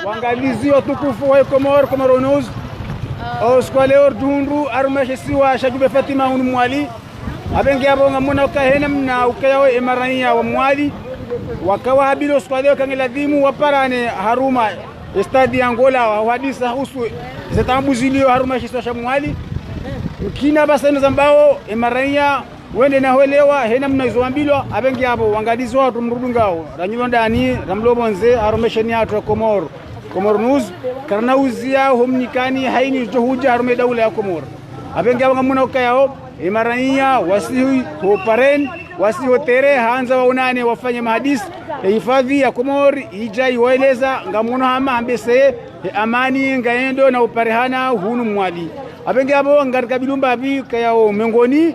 wangalizi watukufu wa Komoro News. Oskwaleo dundu arumeshisiwa shajube Fatima Mwali. Abengi abo ngamuna ukahena mna ukayao emarania wa Mwali. Wakawa habilo oskwaleo kangeladhimu waparane haruma estadi Angola wadisa husu zetambu zilio haruma shisiwa Mwali. Kina basenu zambao emarania wende na huelewa hena mna izoambilwa abengi abo wangalizi watu mrudungao ranyulondani ramlobonze arumesheni atu Komoro News karna uzia homnikani haini johuja harume daula ya Komoro abengi abo ngamuna ukayao emarania wasihi hoparen wasihi hotere hanza waunane wafanye mahadisi hifadhi ya Komoro ijai waeleza ngamuna hama ambese amani ngaendo na uparehana hunu Mwali abengi abo ngarika bilumba abi kayao mengoni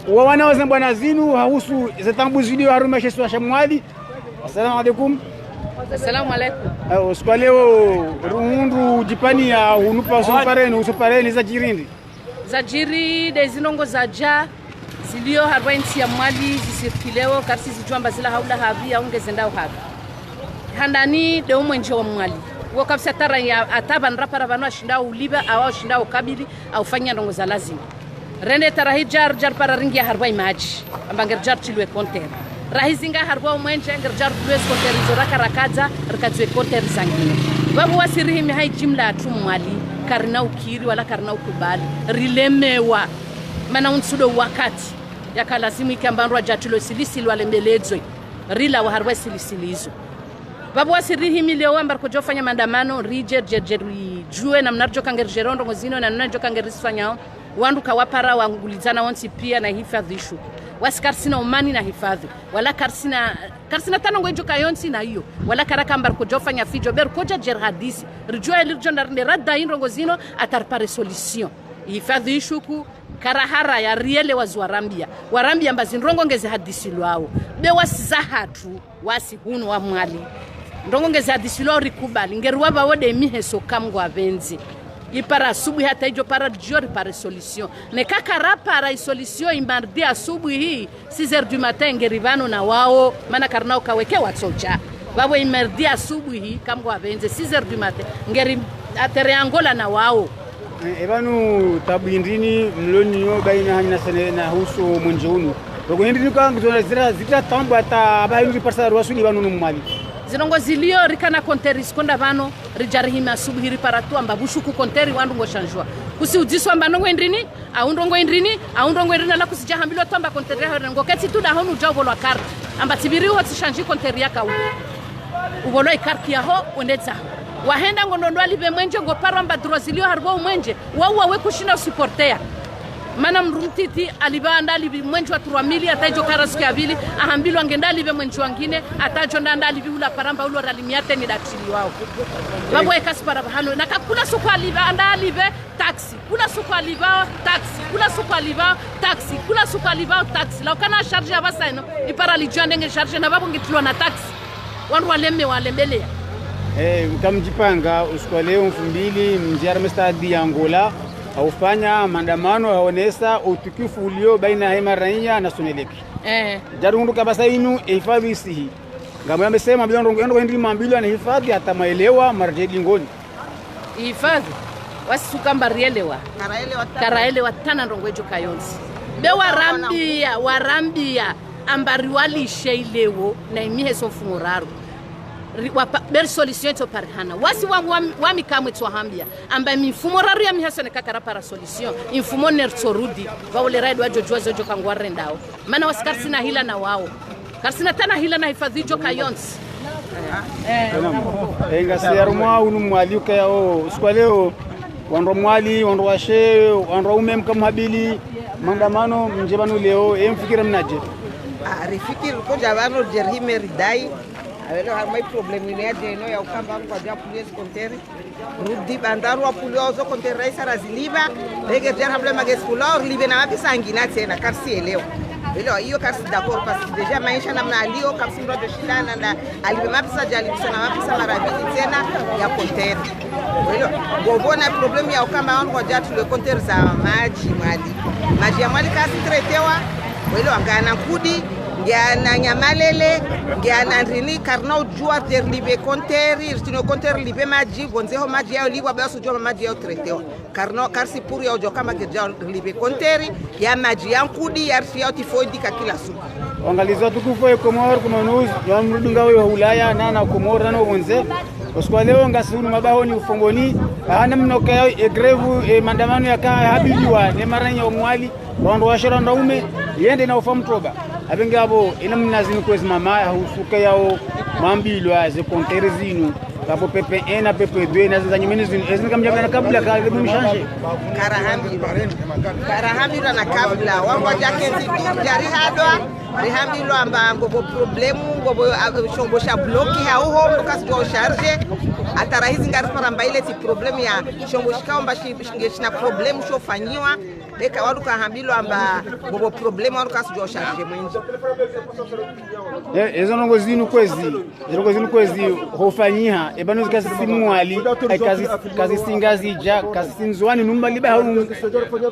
wana wazambwa na zinu hahusu zetambu zilio haruma shesiwa Mwali. Assalamu alaikum. Assalamu alaikum. Oskwaleo rundu jipani ya hunupa usupareni za jirindi. Za jiri de zinongo za ja zilio harwa insi ya Mwali zisirkileo karsi zijuamba zila haula havi ya unge zendao havi. Handani de umwenje wa Mwali. Wakabisa tara ya ataba nrapara vano ashindao uliba awa ashindao kabili au fanya ndongo za lazima. Rende tarahi jar para ringi ya harwa imaji ambanger jar chilwe konter rahizinga harwa umwenje nger jar tulwe konter izoraka rakaza rakazwe konter zangine babu wasirihi mi hai jimla atu Mwali karna ukiri wala karna ukubali rilemewa mana unsudo wakati yakalazimu ikambandwa jatulo silisili wale mbeledzwe rila wa harwa silisilizo babu wasirihi mi leo ambar kujofanya mandamano rijer jerjeri juwe na mnarjo kanger jerondo ngozino na nanajo kanger risfanyao wandu kawapara wangulizana wansi pia na hifadhi ishu wasikarsina umani na hifadhi wala karsina tano ngwejo kayonsi na hiyo wala karaka mbar kujofanya fijo ber koja jerhadisi rijua elirjo ndarne radda inrongo zino atarpare solution hifadhi ishu ku karahara ya riele warambia mbazi nrongo ngeze hadisi lwao be wasizahatu wasi hunu wa Mwali ndongo ngeze hadisi lwao rikubali ngeruwa bawode miheso kamgwa benzi ipara asubuhi hata hijo para jiori para solution ne kakara para solution imbardi asubuhi hii 6h du matin ngerivano na wao mana karnao kaweke watsocha babo imardi asubuhi hii kamgo abenze 6h du matin ngeri atere Angola na wao ebanu tabindini mlonyo baina hamina sene na huso mwenjeunu rogo ndini kangu zira tambo ata abahingi parsa rwasuli banu Mwali zinongo zilio rikana konteri skonda vano rijarihima asubuhi riparatu amba bushuku konteri wandu ngo shanjwa kusi udiswa amba nongo indrini aundongo indrini la kusijahambilo tamba konteri ha ngo keti tuda honu jawo lo carte amba tibiri ho tshanji konteri yaka ubolo ikarki yaho ondetsa wahenda ngondo alibe mwenje ngo paro amba drozilio harbo mwenje wawa we kushina supporter mana mrutiti alibanda alibi mwenje wa 3000 atajo karasiki abili ahambilo angenda alibe mwenje wangine atajo ndanda alibi ula paramba ulo ralimiate ni daktili wao babo ekaspara bahano nakakula suko alibanda alibe taxi kula suko alibao taxi kula suko alibao taxi kula suko alibao taxi la kana charge abasaino ipara lijande nge charge na babo ngitulwa na taxi wandu walembelea mkamjipanga uskwaleo 2000 mjara mstadi ya Angola aufanya maandamano haonesa utukufu ulio baina ya emarania na Soneleki jarundu kabasa inu hifadhi sihi ngamo yamesema bilongo ndi mambilo na hifadhi atamaelewa marjedi ngoni hifadhi wasukamba rielewa karaelewa tana ndongoejo kayonsi be warambia ambari wali sheilewo na imiheso funguraru ber solution to parhana wasi wa mikamwe to hambia amba mifumo raru ya miheso ne kakara para solution infumo nersorudi wale raid wajo jozo jo kangware ndao maana wasikarsina hila na wao karsina tana hila na hifadhi jo kayonsi ngasiarumwa unu Mwali ukayao sikwaleo wando Mwali wando washe wando umem kamhabili mandamano mjebanu leo emfikira mnaje rifikiri koja bano jerhime ridai awelo harmai problem ni aje no ya ukamba kwa ja police konteri rudi bandaru wa police zo konteri raisa raziliba lege jar hable mages couleur libe na wapi sangina tena karsi eleo Ilo hiyo kasi d'accord parce que déjà maisha namna alio kasi ndo shilana na alibe mapisa jali bisana mapisa marabiti tena ya konteri ilo gobona problem ya ukamba on kwa jatu le konteri za maji ya Mwali kasi tretewa ilo angana kudi ngiana nyamalele ngiana ndrini karna ujua terlibe konteri tino konteri libe maji bonzeho maji yao liwa basu jua maji yao tretewa karno karsi puri yao jo kama gerja libe konteri ya maji yankudi ya arfi yao tifoidi kila siku. Angalizo tukufu Komoro kumanuz ya mrudunga wa Ulaya nana Komoro nana bonze kwa leo ngasunu mabahoni ufongoni hana mnoka yao egrevu maandamano yaka habiliwa ne maranya omwali rondo washara ndaume yende na ufamu toba abengabo ina mnazini kwezi mama husuka yao mambilwa ze konteri zinu kapo pepe 1 na pepe 2 na zanyumeni zinu ezini kamjabana na kabla ka hebu mshanje karahambira na kabla wango jakenzi jari hadwa rihambilo amba ngobo problemu ngobo shombo sha bloki hauho mukasdo charge atara hizi ngari paramba ile ti problemu ya shombo shikaomba shingeshina problemu shofanyiwa eka wadu kahambilo amba ngobo problemu wadu kasdo charge mwenji ezo nongo zinu kwezi hofanyiha ebanu zikasimu wali kazi singazi ja kazi sinzwani numba liba hau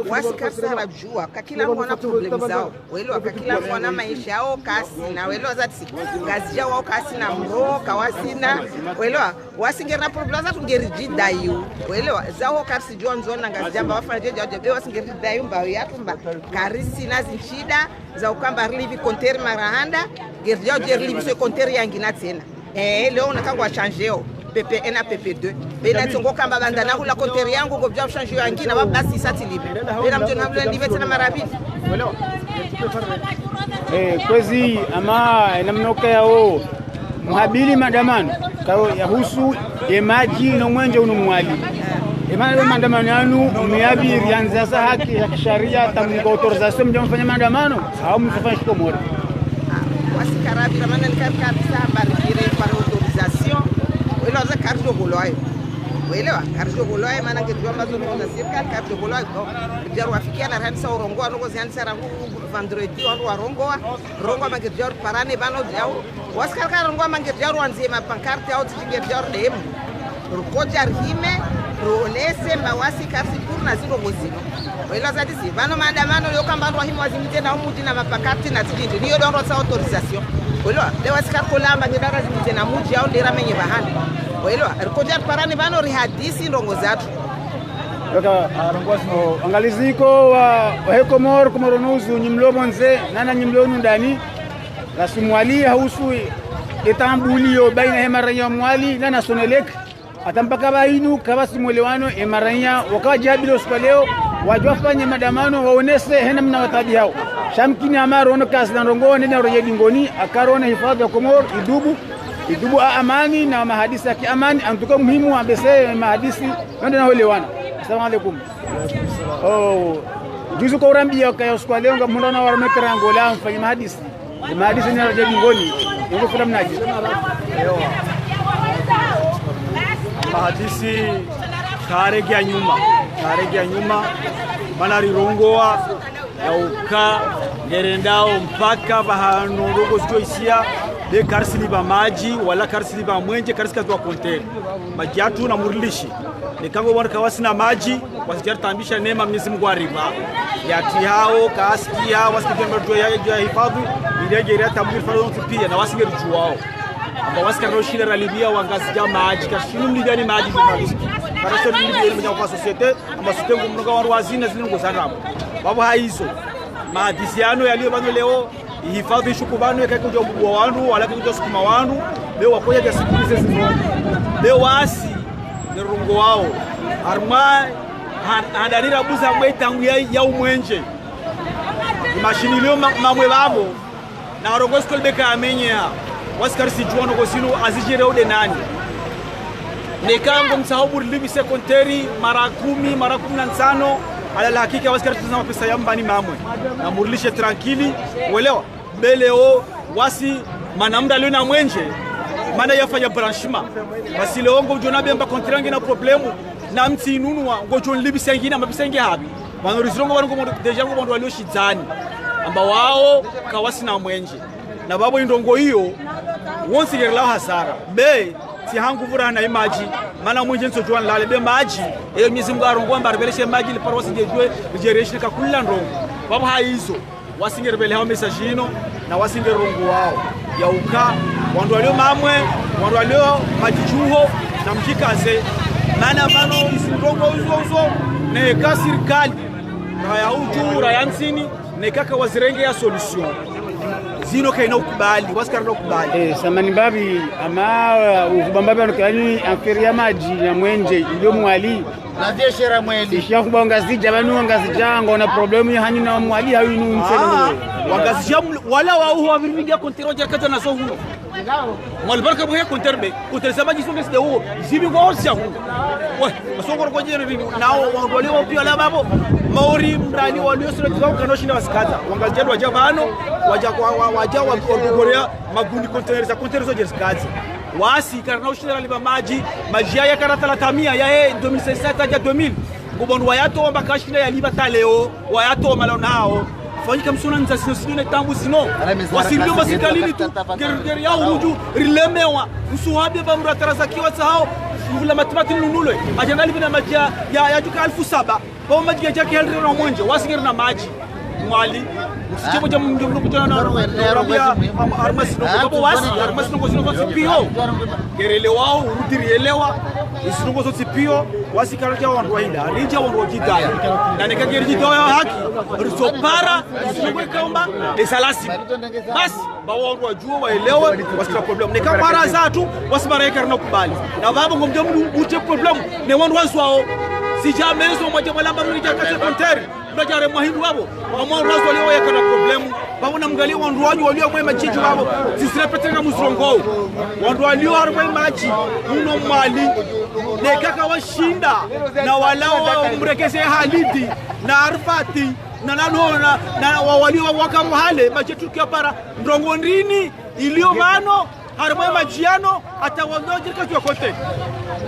wasikasara jua kakila mwana problemu zao welo kakila mwana maisha yao kasi na welo zati ngazi yao kasi na mro kawasina welo wasingera problemu zatu ngerijida yu welo zao kasi John zona ngazi jamba wafanye jaje wasingerida yu mba yatumba karisi na zinchida za ukamba livi konteri marahanda gerja livi se konteri yangina tena leo nakangwa changeo PP1 na PP2 bena tsongo kamba bandana hula konteri yangu ngo bya changeo yangina babasi sati libe bena mtona habula libe tena marabi welo kwezi ama namnoka yao muhabili madamano kao yahusu emaji no mwenje unumwali emana maandamano yanu miabiri yanza sa haki ya kisheria tamko autorisation mje mfanye maandamano au msifanye Komoro wasikarabi ramana nikarika habari kire para autorisation welo za karjo boloy welewa karjo boloy maana ngejua mazuri na serikali karjo boloy jaru afikia na ransa urongo anoko zianza rangu vendredi wandu warongoa rongo mangejaru parane bano jao waskarka rongo mangejaru anzima pankarte au tingejaru dem rukoja rhime rolese mawasi kasi kurna ziro gozino wela zadisi bano maandamano yo kamba ndo himu wazimite na umuti na mapakati na tijindi niyo ndo sa autorisation wela le wasikar kolamba ngedara zimite na muji au ndera menye bahani wela rukoja parane bano rihadisi ndongo zatu Yoka arongwasno angaliziko wa Komoro nusu nyimlo bonze nana nyimlo ndani rasumwali hausu etambulio baina hemaranya mwali nana sonelek atampaka bainu kabasi mwelewano emaranya wakajabilo leo wajwafanye madamano waonese hena mna watabi hao shamkini amaro ono kasi na rongo nene roje dingoni akarona hifadhi ya Komoro idubu amani na mahadisi ya kiamani antuka muhimu ambese mahadisi ndio naelewana. Assalamu alaikum. Juzu kwa urambia kwa siku leo ngamunda na waramekera Angola mfanye mahadisi ni roje dingoni ngo kula mnaje mahadisi karegia nyuma mana rirongoa yauka gerendao mpaka bahano rogo zitoisia de karsili ba maji wala karsili ba mwenje karsika tu konteri majiatu na murilishi nikango bwana kawasina maji wasijar tambisha neema Mwenyezi Mungu ariba yati hao kaasikia wasikijemba tu ya hifadhi ilegeria tambiri faro pia na wasingeru wao amba wasikaro shile ralibia wangazija maji kashinu mligani maji para sio mligani mja kwa societe amba sitengo mnoga wa wazina zilingo zarabu babo haizo maadisiano yaliyo bano leo hifadhi shukubano yakaje kuja wandu wala kuja sukuma wandu leo wakoja ya sikilize zino leo wasi nirungo wao arma handanira buza mwetangu ya umwenje mashini leo mamwe babo na rogosko beka amenya waskar si juano gosinu azijire ode nani nekango msahabu libi sekonteri mara 10 mara 15 ala hakika waskar tuzama pesa yambani mamwe na murlishe tranquili uelewa beleo wasi manamda leo na mwenje mana yafanya branchement basi leo ngo jona bemba kontrangi na problemu na mtinunwa ngo jon libi sengina mabisenge habi wanorizirongo wango deja ngo bondo walio shizani amba wao kawasi na mwenje na babo indongo hiyo wonsi gerla hasara be ti hangu vura na imaji mana mwenje nso jwan lale be maji Mwenyezi Mungu arongo amba rebeleshe maji le parosi de jwe generation ka kullan rongo babo haizo wasingerebele hao message ino na wasingerongo wao ya uka wandu walio mamwe wandu walio majijuho na mjikaze maana mano isindongo uzo neka serikali raya uju raya nsini nekaka wazirenge ya solution zino kaina ukubali wasikarna ukubali samani babi ama ukubambabi anokani amferia maji na mwenje ilio mwali na biashara mweli ishia kubanga zija banu ngazija ngona problemu ya hani na mwali hayu mselo wangazija wala wao wavirmingia kontero jakata na sohu malbarka boya konterbe kutersaba jisonge sde huo zibi ngo orsia huo we masongoro kwa jeni nao wangole wapio la babo maori mrani walio sura kwa kanoshinda wasikaza wangazija wajabano waja wa Korea magundi kontero zo jeskazi wasi karana ushira liba maji ya karata la tamia ya 2016 hadi 2000 ngobon wayato mbakashina ya liba taleo wayato malonao fanyika msuna nza sino tambu sino wasilio masikalini tu geri ya uruju rilemewa usuhabe ba muratarazakiwa sahao vula matimati nunule ajangali bina maji ya juka 1700 ba maji ya jake helre na mwenje wasigeri na maji mwali usijebo jamu mjumlo kutana na Arabia armasino kwa wasi armasino kwa sino sipio gerele wao urudirielewa isino kwa sipio wasi karaja wandu waida rija wandu wajidaya na nekageri jidaya haki risopara isino kwa kaomba esalasi basi ba wandu wajua waelewe wasika problem nekapara zatu wasibareka na kubali na babo ngomjamu ute problem ne wandu waswao sijamezo moja malamba mrija kase konteri ndajare mwahindu wabo amwa razo leo yakana problemu babona mgalia wandu wanyu walio kwa majiji wabo sisirepeteka musrongo wandu walio harba maji uno mali nekaka washinda na walao mrekeze halidi na arfati na nanona na walio wakamhale majetu kiapara ndrongo ndini ilio mano harba majiano atawangoje kwa kote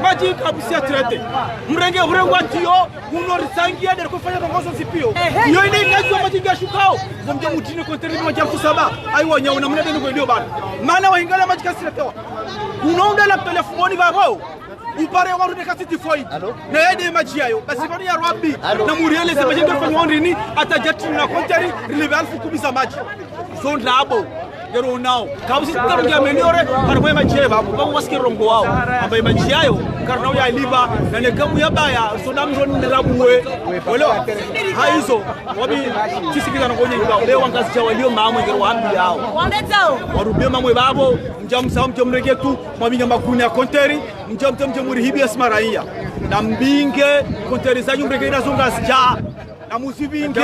maji kabisa trete mrenge atio uno risangia ndio kufanya rongozo sipio hiyo ile inajua maji ngashukao ngomje mutini konteri maji 7 aiwa nyaona mnende ngo ndio bana maana waingala maji kasiretoa unaunda la telefoni babo upare waru de kasiti foi na yede maji yayo basi bani ya rabbi na muriele se maji ndio fanya ndini atajati na konteri rileve 10,000 maji so ndabo gero nao kabisi tarugia meliore harbo maji babo babo wasikirongo wao ambaye maji yayo karnao ya liba na nekamu ya baya so namjo nirabuwe walo haizo wabi kisikiza ngonye ibao leo wangazi walio mamwe ngero hambi yao warubie mamwe babo mjamsa mjomrege tu mwabinya makuni ya konteri mjomuri hibi asmaraia na mbinge konteri za nyumrege inazunga sija na musibinge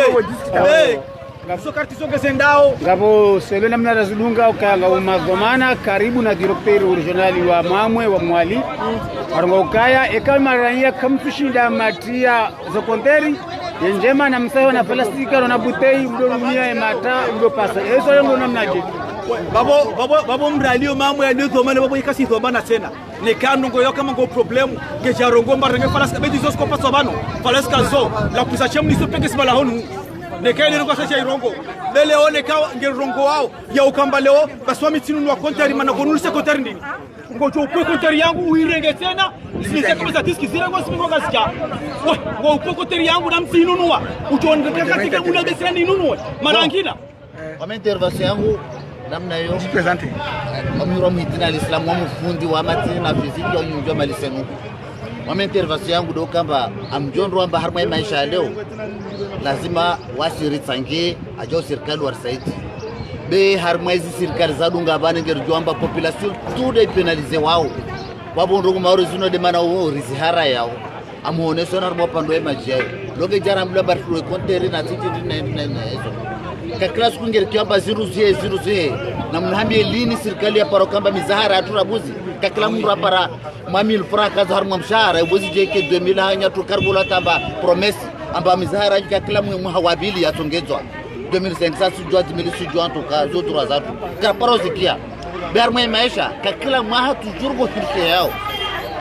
so karti songe sendao ngabo selo namna razulunga ukanga umagomana karibu na directeur regionali wa mamwe wa mwali arongo ukaya ekama rania kamtushinda matia zo konteri yenjema na msayo na plastika na butei mdorumia emata mdopasa eso yango namnaje babo mralio mamwe ndio thomane babo ikasi thomana tena ne kanu ngoyo kama ngo problemu ngejarongo mbarenge falaska bedi zo skopa sobano falaska zo la kusachia mniso peke sibala honu nekele ngo sacha irongo lele one ka ngerongo wao ya ukamba leo baswami tinu wa konteri mana konulise konteri ndini ngojo ukwe konteri yangu uirenge tena sisi kama statistics zile ngo simingo gasika ngo ukwe konteri yangu na msinunua utonde katika ule besira ninunue marangina kwa intervention yangu namna hiyo presente amiro mhitina alislam wa mfundi wa matini na fiziki au nyunjwa malisenu wa intervention yangu do kamba amjondo amba harma maisha leo lazima wasiritsange ajo serikali warsaidi be harma hizi serikali zadunga bana ngerjo amba population tude penalize wao wabondo kumaro zino de mana wo rizihara yao amuone sona harma pando maji yao loge jara mla bartu konteri na titi na hizo kaklas kungere kiamba ziruzie na mnahambie lini serikali ya parokamba mizahara aturabuzi kakla mru apara mamil francs harma mshahara ubuzi jeke 2000 hanya tu karbola tamba promesse amba mizahara kakla mwe hawabili yatongezwa 2500 sujwa 1000 sujwa toka zo turazatu kaparo zikia bermwe maisha kakla mwa tujurgo hirke yao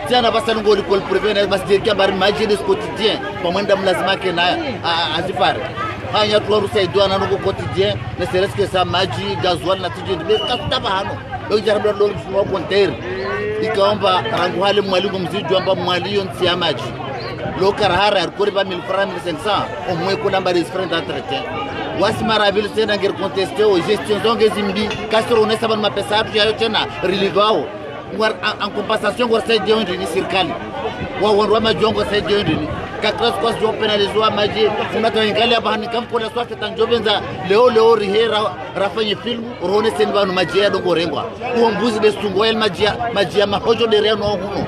tiana basa ngoli kol prevene bas dirkia bar majlis quotidien komanda mlazima ke na azifar hanya tu rusa idwana ngo quotidien ne serait que ça maji gasoil na tije de kataba hano do jarabla do mo konter ikaomba rangu hali mwalimu mziju amba mwaliyo ntia maji lo karahara yakuri ba 1000 francs 1500 omwe kula mbari friend entretien wasi marabil tena ngir contester o gestion zonge zimbi kasro ne saban mapesa atu yayo tena relivao war en compensation war sai jeon ni sirkali wa wanwa majongo sai jeon ni kakras kwa jo penalizwa maji unata ingali abahani kampola swafta tanjobenza leo rihera rafanye film rone senba no maji ya dongo rengwa uombuzi de stungoel maji ya mahojo de reno huno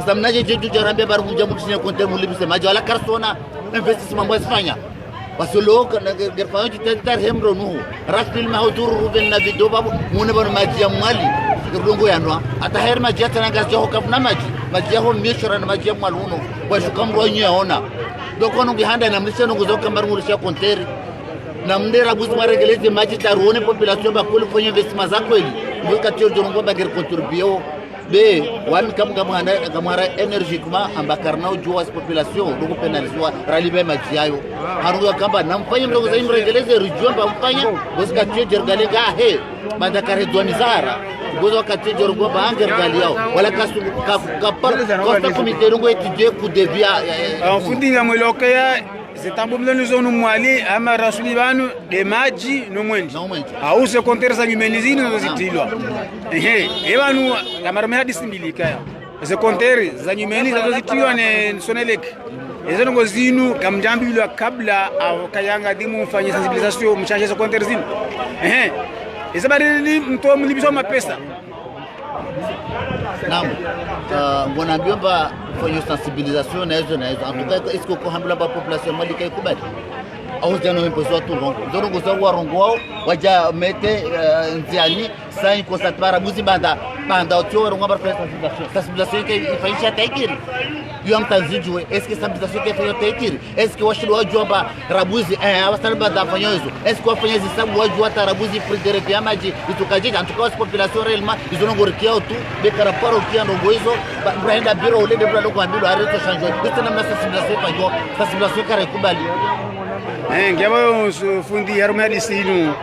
samnaje jeju jarambe bar kunja mutine konte mulibise maji wala karsona investissement mwa Espanya wasolok na gerfayo titar hemro no ras film hautur ruben na video babu mune bar maji ya mwali dongo yanwa ata her maji ya tananga jo kafna maji ya hon mishora na maji ya mwaluno kwa shukamro nyeona doko no gihanda na mliseno kuzoka mbar mulisha konteri na mndera buzi maregeleze maji tarone population ba kule fanya investissement za kweli mweka tio jongo ba ger contribuer be wami kamara énergiquement ambakarnao jua population donc penalizwa ralibe maji yayo haruga kamba namfanya mdogo zaidi mregeleze rijomba mfanya bosika tio jergalenga he bandakare dwanizara gozo kati jorgo ba angergali yao wala kasu kapar costa comité ngo étudier ku devia en fundinga mwelokea zitambulo nizonu mwali ama rasulibanu de maji no mwenji au se konteresa nyumenizini no zitilwa ebanu kamara mehadi simbilika se konteri za nyumeni za zitilwa ne sonelek ezo ngo zinu kamjambilwa kabla au kayanga dimu mfanye sensibilisation mchache se konteri zinu isabari mto mlibiso mapesa naam ngona biomba fanya sensibilisation na hizo en tout cas est-ce que hambula ba population malika ikubali au jana wempozo tu rongo za warongo waja mete nziani sai constatara buzi banda otio rongo ba sensibilisation ke ifanyisha taikiri yom tanzijwe est-ce que sensibilisation ke fanya taikiri est-ce que washilu wajomba rabuzi awasana banda fanya hizo est-ce que wafanya zisabu wajua tarabuzi fridere pia maji itukajija en tout cas population réellement ils ont ngorkia tu de karaparo kia rongo hizo braenda biro ole de bro ko ambilo areto chanjo kitana na sensibilisation kare kubali ngiyabo fundi yarumadi sinu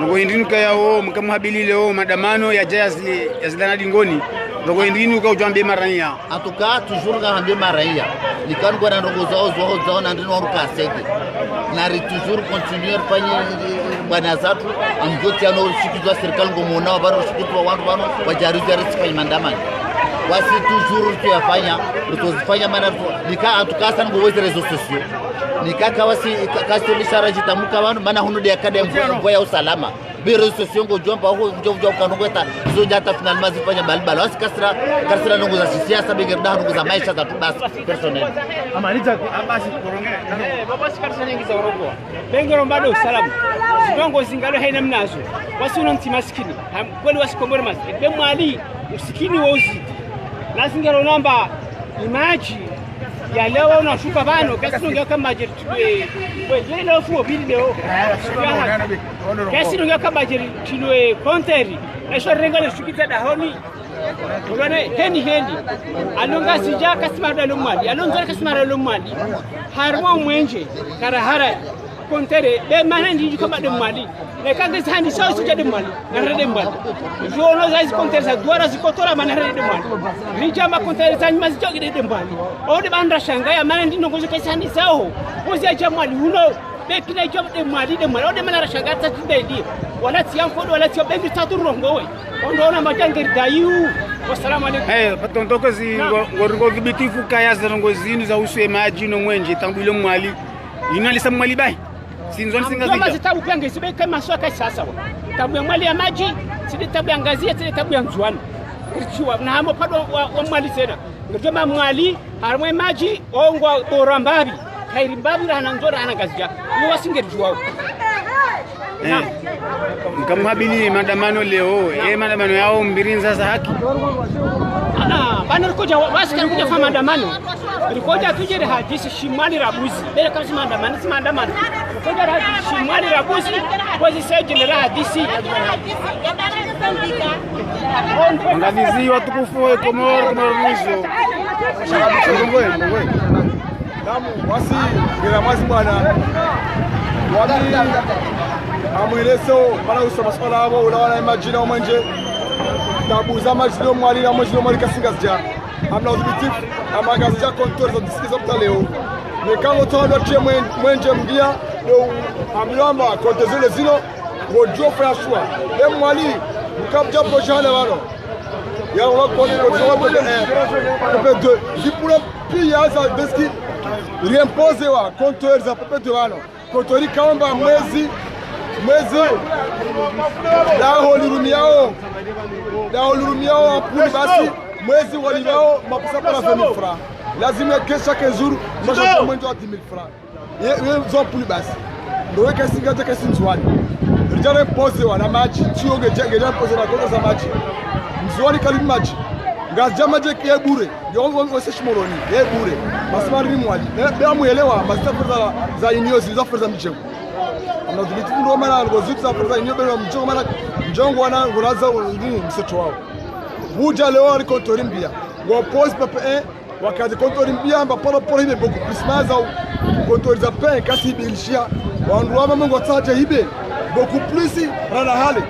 ngo indinu kayawo mkamhabilile o madamano ya jazi yazilana dingoni ngo indinu ka ujambe maranya atuka toujours ga hambe maranya likan kwa ndongo zao na ndino ruka sege na ri toujours continuer fanye bwana zatu amjoti ano shikizwa serikali ngomona baro shikizwa watu bano wajaribu fanye mandamano wasi toujours tuyafanya tutozifanya maana nika atukasa ngo weze rezo sociaux nikaka wasi kasto lishara jitamuka abantu maana huno de academy ya usalama biro sociaux ngo jomba ho jomba kanongeta zo jata final mazifanya balbala wasi kasra nongo za siasa begerda nongo za maisha za tubas personnel amaliza abasi korongea baba sikarsa nyingi za urongo bengero mbado usalama zidongo zingalo haina mnazo wasi unanti maskini kweli wasi kombore maskini be mwali usikini wozi lazingero namba imaji ya leo unashuka bano kasi nongea kama jeri we leo fuo bili leo kasi nongea kama jeri tilwe konteri na sho rengale shukita dahoni ulone hendi alonga sija kasimara lumali alonga kasimara lumali harmo mwenje karahara kontere be manandi kama de mali ne kanga sandi so sija de mali na rede mali jono zai kontere sa duara zikotora manare de mali rijama kontere sa nyama zijogi de mali o de bandra shanga ya manandi no gozo kesani sao ozi acha mali uno be kina job de mali o de manara shanga ta tibedi wala tiam fodo wala tiam be tatu rongo we ondo na majangeri dayu wassalamu alaikum patonto kazi ngorgo kibitifu kaya za rongo zinu za uswe maji no mwenje tambule mwali inalisa mwali bai sinzoni singazi kama zitabu pia ngesibe kama soka sasa tabu ya mwali ya maji sidi tabu ya ngazia sidi tabu ya nzwani kirchiwa na hamo pado wa mwali tena ngema mwali harmwe maji ongwa borambabi kairi mbabi rana nzora ana ngazia ni wasingerjwa mkamhabili maandamano leo maandamano yao mbirinza za haki bana rikoja wasika kuja kwa maandamano rikoja tujere hadisi shimali rabuzi bele kama maandamano rikoja hadisi shimali rabuzi wazi sasa general hadisi ngadizi watukufu wa Komoro mwizo damu wasi bila mazi bwana wadi amweleso bana usoma swala hapo unaona imagine mwenje tabuza majino mwali na majino mwali kasingazja amna udhibitifu ama gazja control za disikizo mtaleo Nikango tondo tie mwenje mbia ambiamba kote zile zino ngojo fa shwa. Mwali mkabja projane wano. Ya on kote kote de dipula pia za deski riempose wa compteur za pepe wano. Kotori kaomba mwezi dao lirumiao apuni basi mwezi walibao mapesa para 20,000 francs. Lazima kesha kezuru mmoja mwendo wa 10,000 francs. Yeye zo puli basi. Ndio kesinga je kesinzwani. Rijana pose wana maji tio geja pose na koza za maji. Mzwani kalimu maji. Ngazama je ke bure. Yongo wose shimoroni. Ye bure. Basmari ni mwali. Bea muelewa masita za inyozi za furza mchengo. Amnadhibiti ndio maana ngozitu za furza inyobe na mchengo maana mjongo wana ngolaza nini mseto wao. Buja leo aliko torimbia. Ngo pose pepe wakati kontorimbia mba polo hibe beaucoup plus maza kontoriza pain kasi bilishia wanduama mungu tsaje hibe beaucoup plus rana hale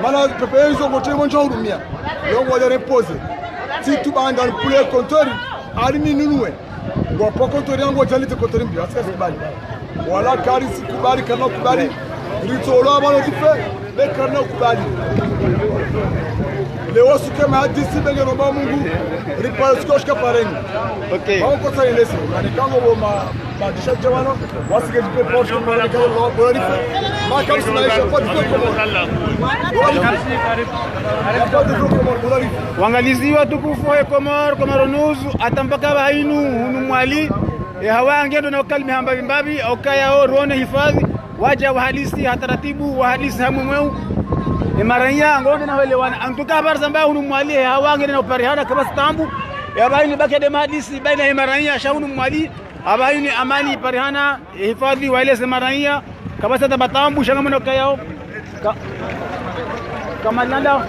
mana pepe hizo ngote monjo hurumia longo wale repose si tu banga pule kontori alini nunue ngo po kontori yangu jalite kontorimbia asikasi kubali wala kari sikubali kama kubali ritolo abalo dife le karna kubali leo suke mahadisi benge romba mungu ripala skoshka pareni okay wako sasa ilese manikango ma dishaje wano wasige dipe porsche kwa kango lo bora ma kama naisha kwa wangalizi watukufu wa Komaronuzu atampaka bainu hunu mwali hawange ndo nakalmi hamba mbabi okaya rone hifadhi waja wahalisi hataratibu wahalisi hamweu Maranya ngonde na wale wana antuka habari zamba hunu mwali hawange na operihana kama stambu ya baini bakade madisi baina ya Maranya shaunu mwali abaini amani parihana hifadhi wale se Maranya kama sasa batambu shangamano kayao kama landa